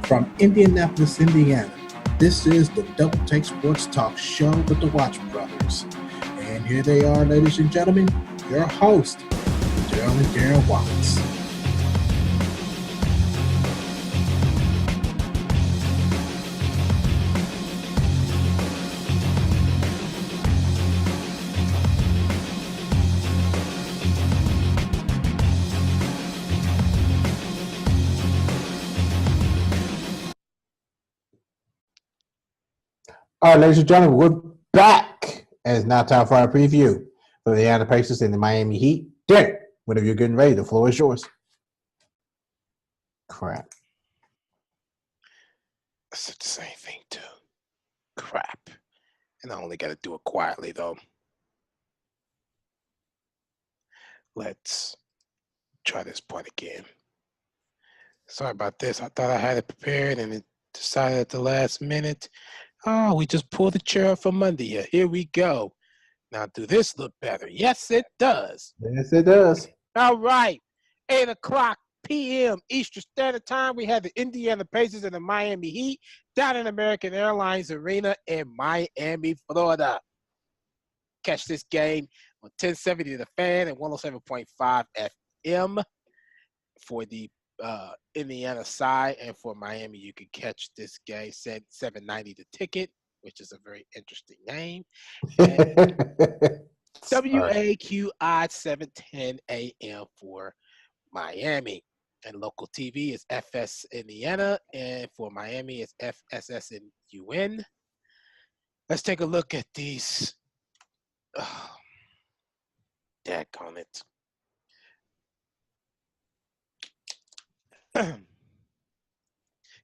From Indianapolis, Indiana, this is the Double Take Sports Talk Show with the Watch Brothers. And here they are, ladies and gentlemen, your host, Darrell and Darren Watts. All right, ladies and gentlemen, we're back. And it's now time for our preview for the Indiana Pacers and the Miami Heat. Darren, whenever you're getting ready, the floor is yours. Crap. I said the same thing too. Crap. And I only got to do it quietly though. Let's try this part again. Sorry about this. I thought I had it prepared and it decided at the last minute. Oh, we just pulled the chair up from under you. Here we go. Now, do this look better? Yes, it does. Yes, it does. All right. 8 o'clock p.m. Eastern Standard Time. We had the Indiana Pacers and the Miami Heat down in American Airlines Arena in Miami, Florida. Catch this game on 1070 The Fan and 107.5 FM for the Indiana side, and for Miami you can catch this game said 790 The Ticket, which is a very interesting name. WAQI 710 AM for Miami, and local TV is FS Indiana, and for Miami it's FSS in UN. Let's take a look at these. Daggone it.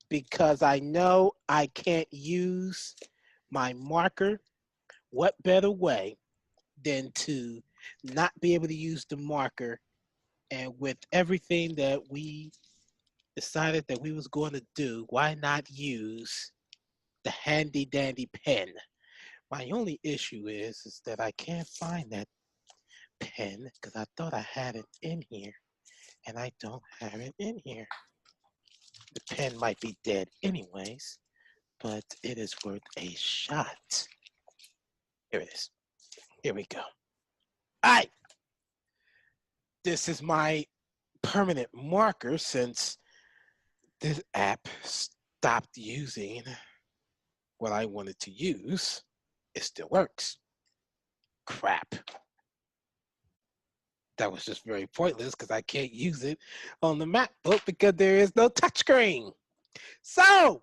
Because I know I can't use my marker, what better way than to not be able to use the marker? And with everything that we decided that we was going to do, why not use the handy dandy pen? My only issue is that I can't find that pen because I thought I had it in here. And I don't have it in here. The pen might be dead anyways, but it is worth a shot. Here it is. Here we go. All right. This is my permanent marker since this app stopped using what I wanted to use. It still works. Crap. That was just very pointless because I can't use it on the MacBook because there is no touchscreen. So,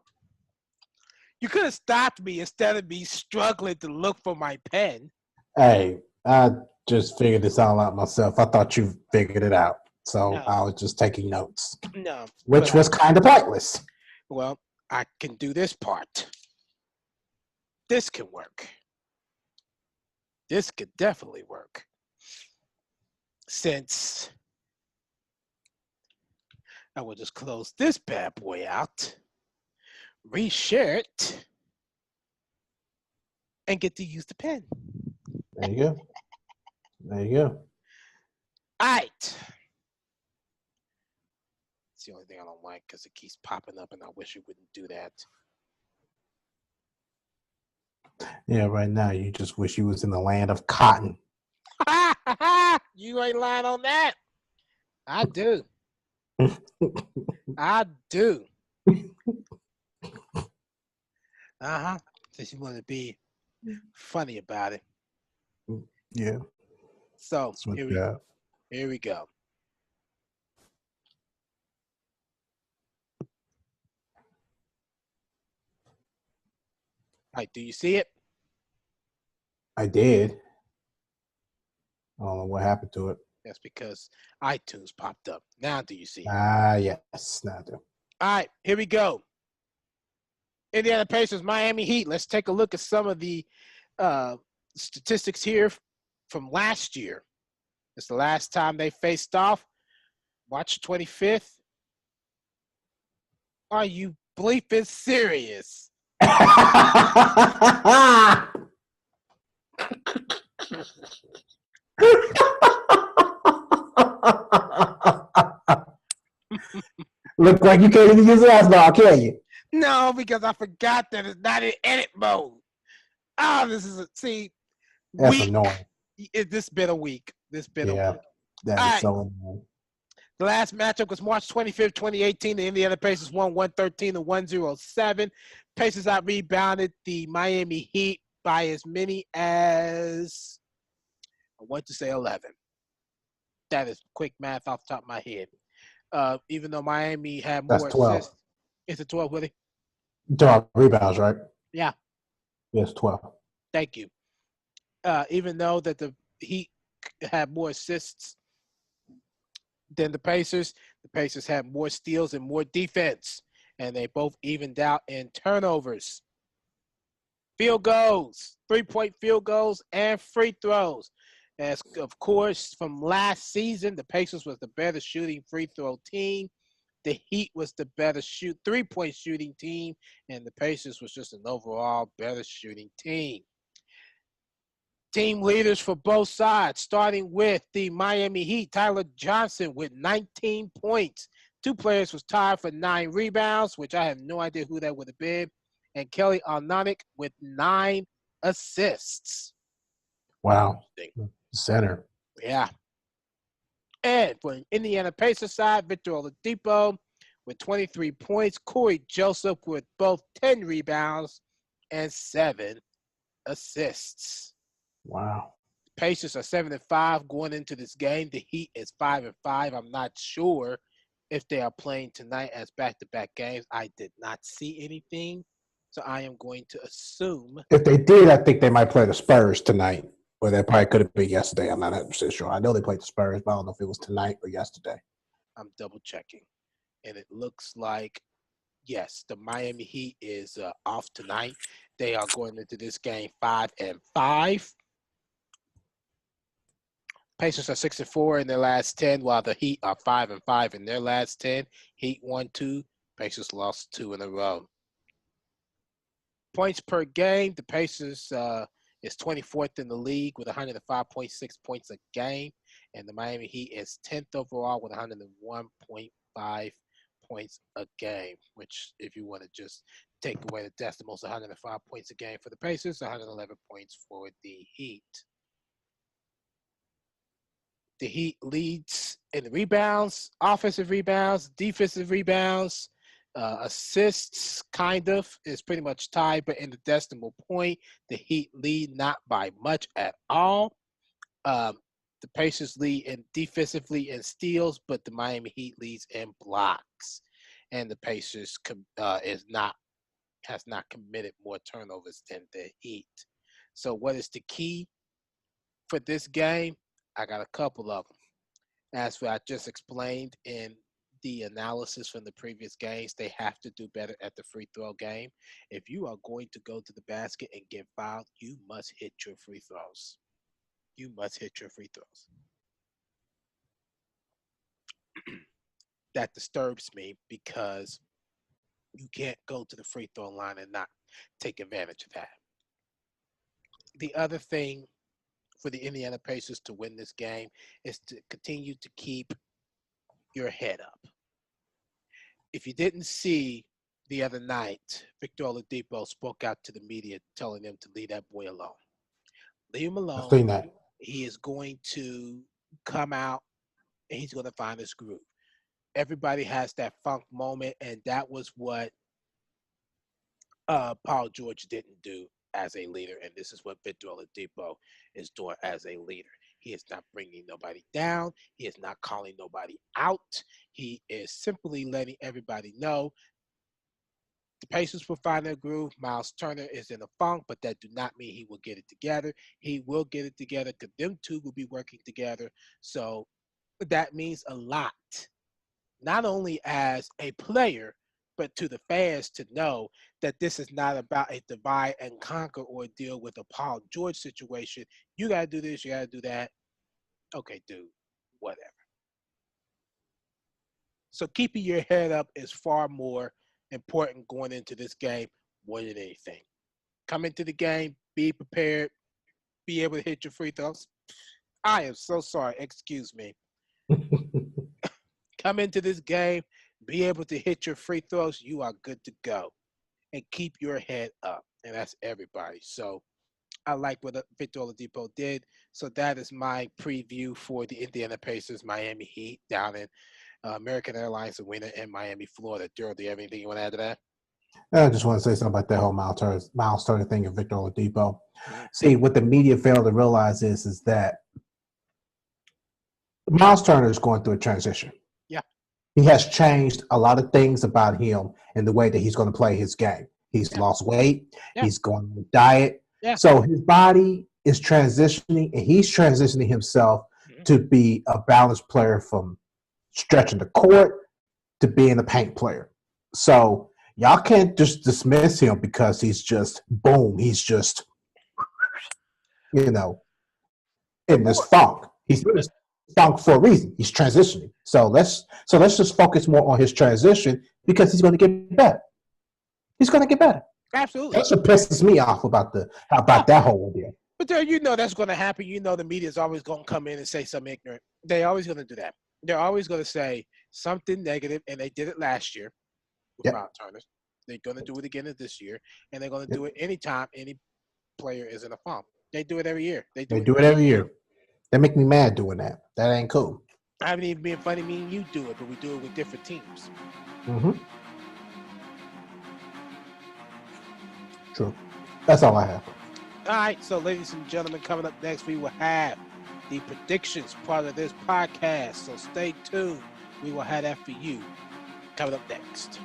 you could have stopped me instead of me struggling to look for my pen. Hey, I just figured this all out myself. I thought you figured it out. So No. I was just taking notes. No. Which was kind of pointless. Well, I can do this part. This can work. This could definitely work. Since I will just close this bad boy out, reshare it, and get to use the pen. There you go. There you go. All right. It's the only thing I don't like because it keeps popping up, and I wish it wouldn't do that. Yeah, right now you just wish you was in the land of cotton. You ain't lying on that. I do. I do. Since you want to be funny about it. Yeah. So here we go. All right, do you see it? I did. I don't know what happened to it. That's because iTunes popped up. Now do you see it? Yes. Now I do. All right, here we go. Indiana Pacers, Miami Heat. Let's take a look at some of the statistics here from last year. It's the last time they faced off. March 25th. Are you bleeping serious? Look like you can't even use it as now, can you? No, because I forgot that it's not in edit mode. Oh, this is That's week. annoying. This been a week. This been a Yeah, week. that All is right. so annoying. The last matchup was March 25th, 2018. The Indiana Pacers won 113 to 107. Pacers out rebounded the Miami Heat by as many as, I want to say 11. That is quick math off the top of my head. Even though Miami had That's more 12. assists. It's a 12, Willie? You talking about rebounds, right? Yeah, Yes, 12. thank you. Even though that the Heat had more assists than the Pacers had more steals and more defense. And they both evened out in turnovers, field goals, 3-point field goals, and free throws. As of course, from last season, the Pacers was the better shooting free throw team. The Heat was the better 3-point shooting team, and the Pacers was just an overall better shooting team. Team leaders for both sides, starting with the Miami Heat, Tyler Johnson with 19 points. Two players was tied for 9 rebounds, which I have no idea who that would have been. And Kelly Olynyk with 9 assists. Wow. Center. Yeah. And for the Indiana Pacers side, Victor Oladipo with 23 points. Corey Joseph with both 10 rebounds and 7 assists. Wow. Pacers are 7-5 going into this game. The Heat is 5-5. I'm not sure if they are playing tonight as back-to-back games. I did not see anything, so I am going to assume. If they did, I think they might play the Spurs tonight. Or that probably could have been yesterday. I'm not 100% sure. I know they played the Spurs, but I don't know if it was tonight or yesterday. I'm double-checking. And it looks like, yes, the Miami Heat is off tonight. They are going into this game 5-5. Pacers are 6-4 in their last 10, while the Heat are 5-5 in their last 10. Heat won 2, Pacers lost 2 in a row. Points per game, the Pacers is 24th in the league with 105.6 points a game, and the Miami Heat is 10th overall with 101.5 points a game, which if you want to just take away the decimals, 105 points a game for the Pacers, 111 points for the Heat. The Heat leads in the rebounds, offensive rebounds, defensive rebounds, assists, kind of, is pretty much tied, but in the decimal point, the Heat lead not by much at all. The Pacers lead in defensively in steals, but the Miami Heat leads in blocks, and the Pacers has not committed more turnovers than the Heat. So, what is the key for this game? I got a couple of them. As I just explained in the analysis from the previous games, they have to do better at the free throw game. If you are going to go to the basket and get fouled, you must hit your free throws. You must hit your free throws. That disturbs me because you can't go to the free throw line and not take advantage of that. The other thing for the Indiana Pacers to win this game is to continue to keep your head up. If you didn't see the other night, Victor Oladipo spoke out to the media telling them to leave that boy alone. Leave him alone. I've seen that. He is going to come out and he's going to find his groove. Everybody has that funk moment, and that was what Paul George didn't do as a leader, and this is what Victor Oladipo is doing as a leader. He is not bringing nobody down. He is not calling nobody out. He is simply letting everybody know the Pacers will find their groove. Miles Turner is in a funk, but that do not mean he will get it together. He will get it together because them two will be working together. So that means a lot, not only as a player, but to the fans to know that this is not about a divide and conquer or deal with a Paul George situation. You got to do this, you got to do that. Okay, dude, whatever. So keeping your head up is far more important going into this game more than anything. Come into the game, be prepared, be able to hit your free throws. I am so sorry, excuse me. Come into this game, be able to hit your free throws, you are good to go. and keep your head up. And that's everybody. So I like what Victor Oladipo did. So that is my preview for the Indiana Pacers Miami Heat down in American Airlines Arena in Miami, Florida. Darrell, do you have anything you want to add to that? I just want to say something about that whole Miles Turner thing of Victor Oladipo. Mhm. See, what the media failed to realize is that Miles Turner is going through a transition. Yeah. He has changed a lot of things about him and the way that he's going to play his game. He's lost weight. Yeah. He's going on a diet. Yeah. So his body is transitioning, and he's transitioning himself to be a balanced player from stretching the court to being a paint player. So y'all can't just dismiss him because he's just boom. He's just, in this funk. He's in this funk for a reason. He's transitioning. So let's just focus more on his transition because he's going to get better. He's going to get better. Absolutely. That's what pisses me off about that whole idea. But there, that's going to happen. The media is always going to come in and say something ignorant. They're always going to do that. They're always going to say something negative, and they did it last year with Miles Turner. They're going to do it again this year, and they're going to do it anytime any player is in a funk. They do it every year. They do it every year. They make me mad doing that. That ain't cool. I haven't even been funny. Me and you do it, but we do it with different teams. Mm-hmm. True. That's all I have. All right. So, ladies and gentlemen, coming up next, we will have the predictions part of this podcast. So stay tuned. We will have that for you coming up next.